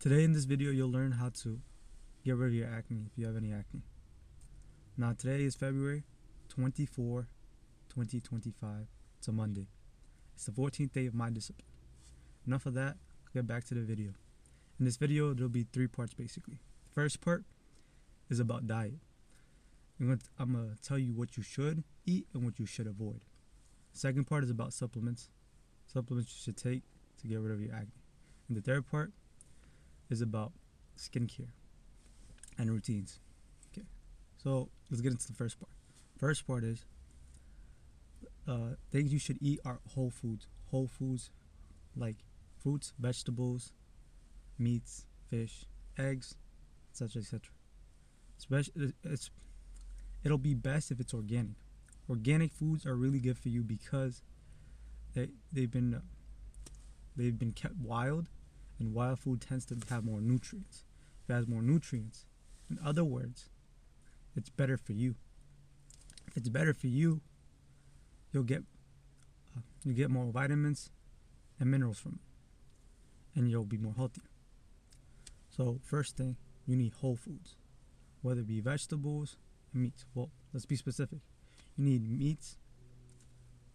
Today in this video, you'll learn how to get rid of your acne if you have any acne. Now today is February 24, 2025. It's a Monday. It's the 14th day of my discipline. Enough of that, I'll get back to the video. In this video, there'll be 3 parts basically. The first part is about diet. I'm going to tell you what you should eat and what you should avoid. The second part is about supplements. Supplements you should take to get rid of your acne. And the third part is about skincare and routines. Okay, so let's get into the first part. First part is things you should eat are whole foods. Whole foods like fruits, vegetables, meats, fish, eggs, etc., etc. It'll be best if it's organic. Organic foods are really good for you because they've been kept wild, and wild food tends to have more nutrients. If it has more nutrients, in other words, it's better for you. If it's better for you, you'll get more vitamins and minerals from it, and you'll be more healthier. So first thing, you need whole foods, whether it be vegetables and meats. Well, let's be specific. You need meats,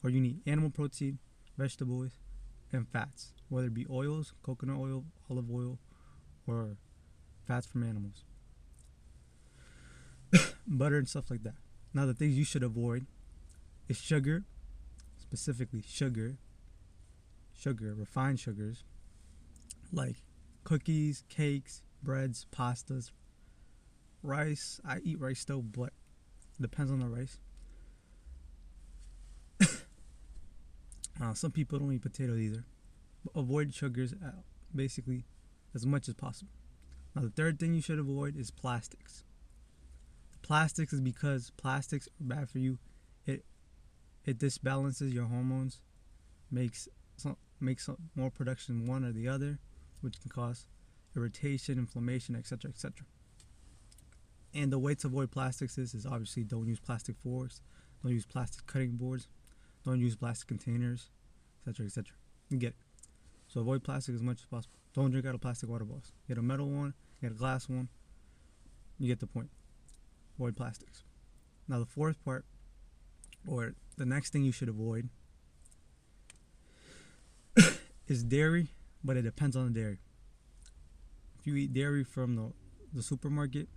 or you need animal protein, vegetables, and fats, whether it be oils, coconut oil, olive oil, or fats from animals, butter and stuff like that. Now the things you should avoid is sugar, specifically sugar, refined sugars, like cookies, cakes, breads, pastas, rice. I eat rice still, but it depends on the rice. Some people don't eat potatoes either. But avoid sugars basically as much as possible. Now the third thing you should avoid is plastics. Plastics is because plastics are bad for you. It disbalances your hormones, makes more production one or the other, which can cause irritation, inflammation, etc., etc. And the way to avoid plastics is obviously don't use plastic forks, don't use plastic cutting boards, don't use plastic containers, etc., etc. You get it. So avoid plastic as much as possible. Don't drink out of plastic water bottles. Get a metal one, get a glass one. You get the point. Avoid plastics. Now the fourth part, or the next thing you should avoid, is dairy, but it depends on the dairy. If you eat dairy from the supermarket,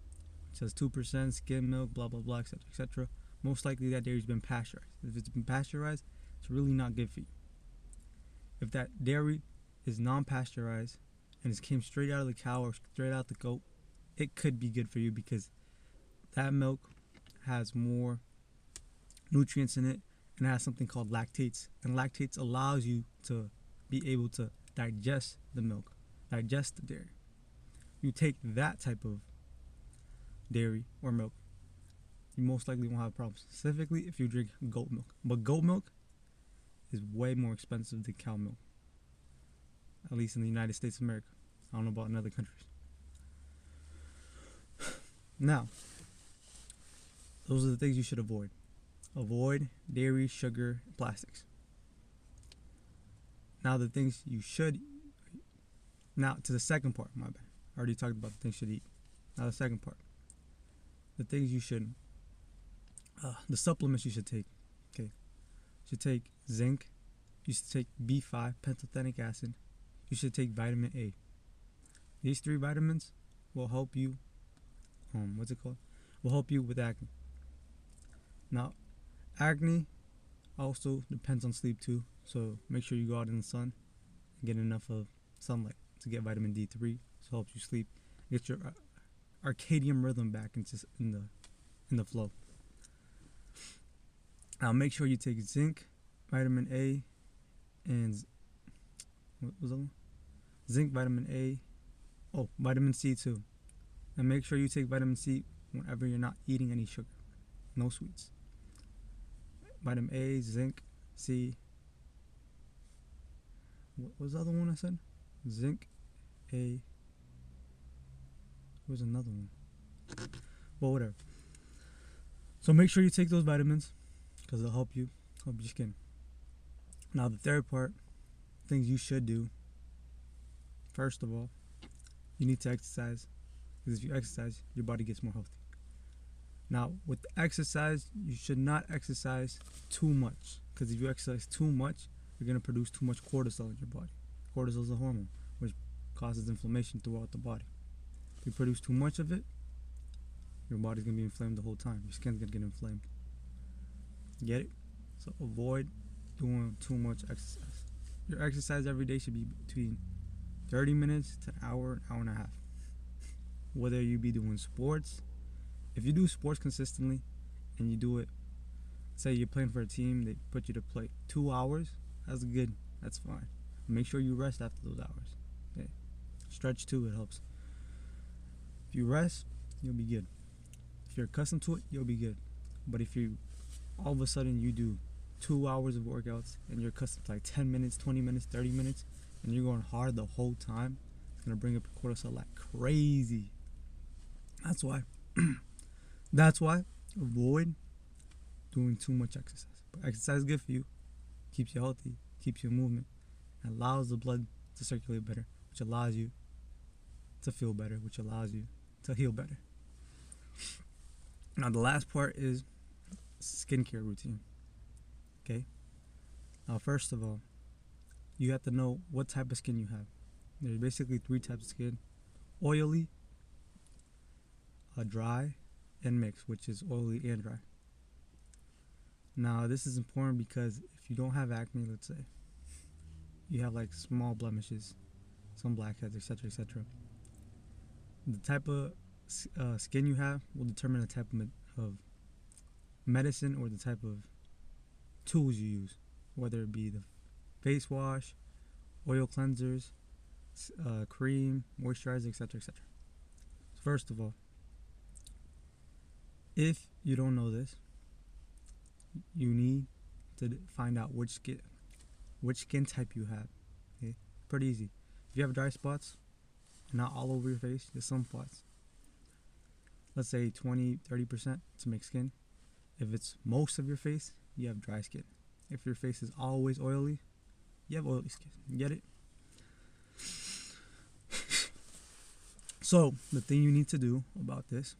it says 2% skim milk, blah blah blah, etc., etc., most likely that dairy's been pasteurized. If it's been pasteurized, it's really not good for you. If that dairy is non-pasteurized and it came straight out of the cow or straight out the goat, it could be good for you because that milk has more nutrients in it and it has something called lactates. And lactates allows you to be able to digest the milk, digest the dairy. You take that type of dairy or milk, you most likely won't have problems, specifically if you drink goat milk. But goat milk is way more expensive than cow milk, at least in the United States of America. I don't know about in other countries. Now, those are the things you should avoid. Avoid dairy, sugar, and plastics. Now the things you should, now to the second part, my bad. I already talked about the things you should eat. Now the second part. The things you should, the supplements you should take. Okay. You should take zinc. You should take B5, pantothenic acid. You should take vitamin A. These 3 vitamins will help you, will help you with acne. Now, acne also depends on sleep too. So make sure you go out in the sun and get enough of sunlight to get vitamin D3. So it helps you sleep, get your circadian rhythm back in the flow. Now make sure you take zinc, vitamin A, and what was that one? Zinc, vitamin A, vitamin C too. And make sure you take vitamin C whenever you're not eating any sugar, no sweets. Vitamin A, zinc, C. What was the other one I said? Zinc, A. There's another one. Well, whatever. So make sure you take those vitamins because they'll help your skin. Now the third part, things you should do. First of all, you need to exercise, because if you exercise, your body gets more healthy. Now, with exercise, you should not exercise too much, because if you exercise too much, you're going to produce too much cortisol in your body. Cortisol is a hormone which causes inflammation throughout the body. If you produce too much of it, your body's going to be inflamed the whole time. Your skin's going to get inflamed. Get it? So avoid doing too much exercise. Your exercise every day should be between 30 minutes to an hour and a half. Whether you be doing sports, if you do sports consistently and you do it, say you're playing for a team, they put you to play 2 hours, that's good, that's fine. Make sure you rest after those hours. Okay. Stretch too, it helps. If you rest, you'll be good. If you're accustomed to it, you'll be good. But if you all of a sudden you do 2 hours of workouts and you're accustomed to like 10 minutes, 20 minutes, 30 minutes, and you're going hard the whole time, it's gonna bring up your cortisol like crazy. That's why avoid doing too much exercise. But exercise is good for you, keeps you healthy, keeps you in movement, and allows the blood to circulate better, which allows you to feel better, which allows you to heal better. Now the last part is skincare routine. Okay? Now first of all, you have to know what type of skin you have. There's basically 3 types of skin: oily, dry, and mixed, which is oily and dry. Now this is important because if you don't have acne, let's say you have like small blemishes, some blackheads, etc., the type of skin you have will determine the type of medicine or the type of tools you use, whether it be the face wash, oil cleansers, cream, moisturizer, etc. First of all, if you don't know this, you need to find out which skin type you have. Okay, pretty easy. If you have dry spots, not all over your face, just some spots. Let's say 20-30% to mixed skin. If it's most of your face, you have dry skin. If your face is always oily, you have oily skin. Get it? So the thing you need to do about this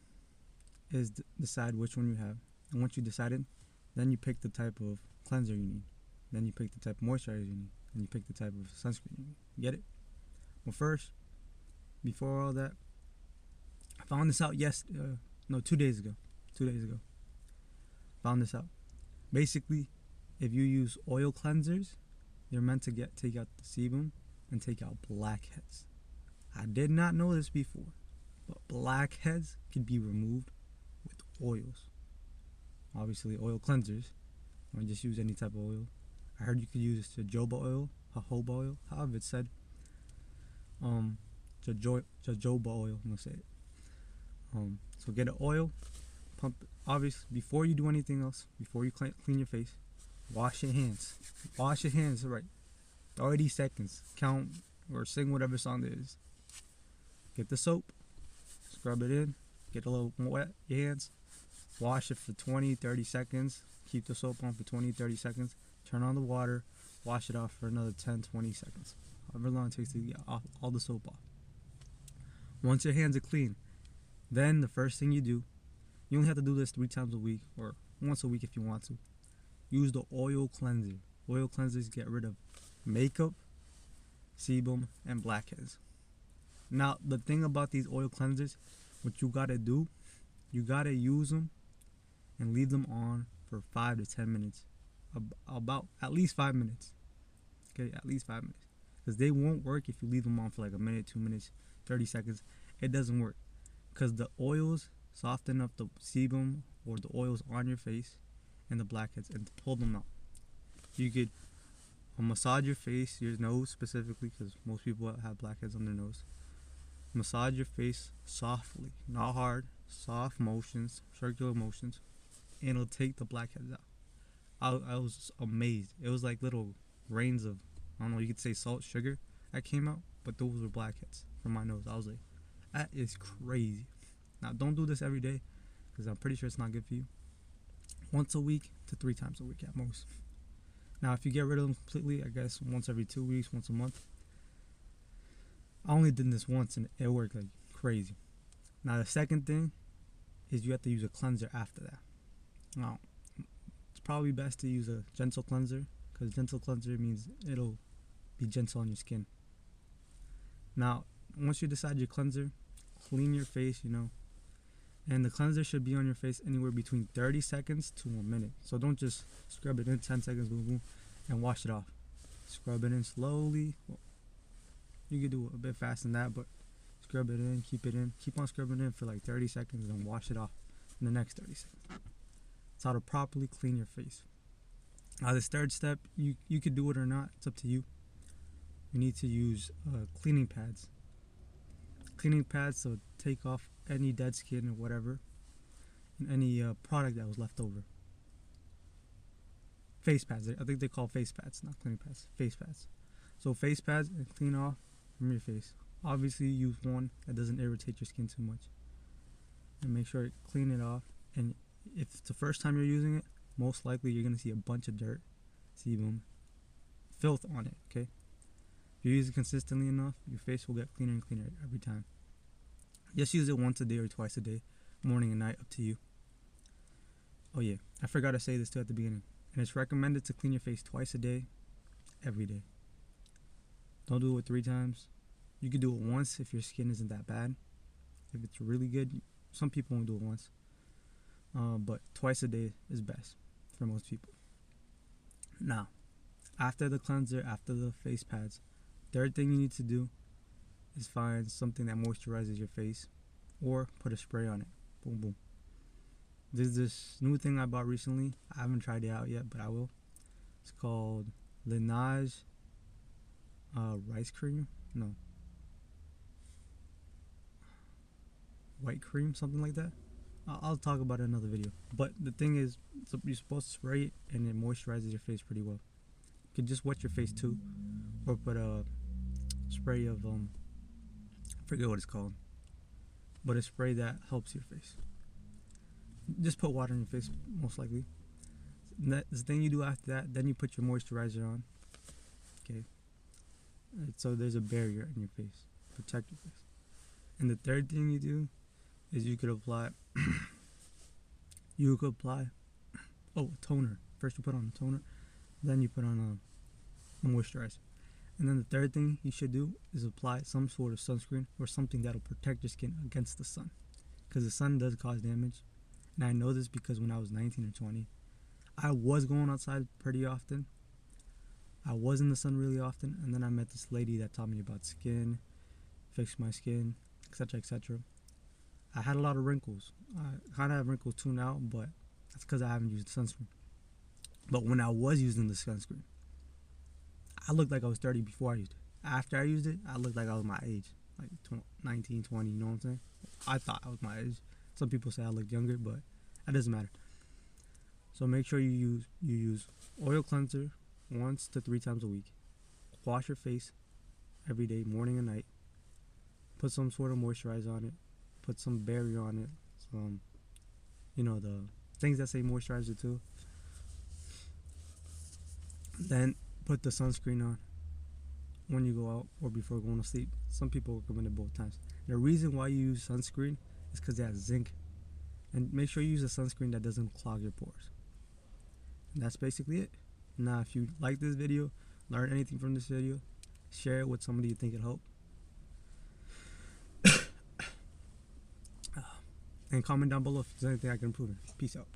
is decide which one you have. And once you decided, then you pick the type of cleanser you need. Then you pick the type of moisturizer you need. Then you pick the type of sunscreen you need. Get it? Well, first, before all that, I found this out 2 days ago. 2 days ago. Found this out. Basically, if you use oil cleansers, they're meant to take out the sebum and take out blackheads. I did not know this before, but blackheads can be removed with oils. Obviously, oil cleansers. Or just use any type of oil. I heard you could use jojoba oil, jojoba oil, however it's said. Jojoba oil, I'm gonna say it. So get an oil, pump it. Obviously, before you do anything else, before you clean your face, wash your hands. Wash your hands, right? 30 seconds. Count or sing whatever song it is. Get the soap, scrub it in, get a little wet your hands, wash it for 20-30 seconds, keep the soap on for 20-30 seconds, turn on the water, wash it off for another 10-20 seconds, however long it takes to get all the soap off. Once your hands are clean, then the first thing you do, you only have to do this 3 times a week or once a week if you want to. Use the oil cleanser. Oil cleansers get rid of makeup, sebum, and blackheads. Now, the thing about these oil cleansers, what you gotta do, you gotta use them and leave them on for 5 to 10 minutes. About at least 5 minutes. Okay, at least 5 minutes. Because they won't work if you leave them on for like a minute, 2 minutes, 30 seconds. It doesn't work. Because the oils soften up the sebum or the oils on your face and the blackheads and pull them out. You could massage your face, your nose specifically, because most people have blackheads on their nose. Massage your face softly, not hard, soft motions, circular motions, and it'll take the blackheads out. I was just amazed. It was like little grains of, I don't know, you could say salt, sugar that came out, but those were blackheads from my nose. I was like, that is crazy. Now, don't do this every day, because I'm pretty sure it's not good for you. Once a week to 3 times a week at most. Now, if you get rid of them completely, I guess once every 2 weeks, once a month, I only did this once and it worked like crazy. Now the second thing is you have to use a cleanser after that. Now it's probably best to use a gentle cleanser, because gentle cleanser means it'll be gentle on your skin. Now once you decide your cleanser, clean your face, and the cleanser should be on your face anywhere between 30 seconds to 1 minute. So don't just scrub it in 10 seconds, boom, boom, and wash it off. Scrub it in slowly. Well, you could do a bit faster than that, but scrub it in, keep on scrubbing it in for like 30 seconds, and wash it off in the next 30 seconds. That's how to properly clean your face. Now this third step, you could do it or not, it's up to you. You need to use cleaning pads. Cleaning pads, so take off any dead skin or whatever, and any product that was left over. Face pads, I think they call face pads, not cleaning pads, face pads. So face pads, and clean off from your face. Obviously use one that doesn't irritate your skin too much, and make sure you clean it off. And if it's the first time you're using it, most likely you're going to see a bunch of dirt, sebum, filth on it, okay? If you use it consistently enough, your face will get cleaner and cleaner every time. Just use it once a day or twice a day, morning and night, up to you. Oh yeah, I forgot to say this too at the beginning. And it's recommended to clean your face twice a day, every day. Don't do it 3 times. You could do it once if your skin isn't that bad. If it's really good, some people won't do it once. But twice a day is best for most people. Now, after the cleanser, after the face pads, third thing you need to do is find something that moisturizes your face, or put a spray on it. Boom, boom. There's this new thing I bought recently. I haven't tried it out yet, but I will. It's called Laneige rice cream. No. White cream, something like that. I'll talk about it in another video. But the thing is, you're supposed to spray it and it moisturizes your face pretty well. You can just wet your face too, or put a spray of I forget what it's called, but a spray that helps your face. Just put water in your face, most likely. And that's the thing you do after that. Then you put your moisturizer on. Okay. So there's a barrier in your face, protect your face. And the third thing you do is you could apply a toner. First you put on a toner, then you put on a moisturizer. And then the third thing you should do is apply some sort of sunscreen or something that'll protect your skin against the sun, because the sun does cause damage. And I know this because when I was 19 or 20, I was going outside pretty often. I was in the sun really often, and then I met this lady that taught me about skin, fixed my skin, etc., etc. I had a lot of wrinkles. I kind of have wrinkles too now, but that's because I haven't used sunscreen. But when I was using the sunscreen, I looked like I was 30 before I used it. After I used it, I looked like I was my age, like 19, 20, you know what I'm saying? I thought I was my age. Some people say I looked younger, but that doesn't matter. So make sure you use oil cleanser 1 to 3 times a week. Wash your face every day, morning and night. Put some sort of moisturizer on it. Put some barrier on it. Some, the things that say moisturizer too. Then put the sunscreen on when you go out or before going to sleep. Some people recommend it both times. The reason why you use sunscreen is because it has zinc. And make sure you use a sunscreen that doesn't clog your pores. And that's basically it. Now, if you like this video, learn anything from this video, share it with somebody you think it'll help. And comment down below if there's anything I can improve in. Peace out.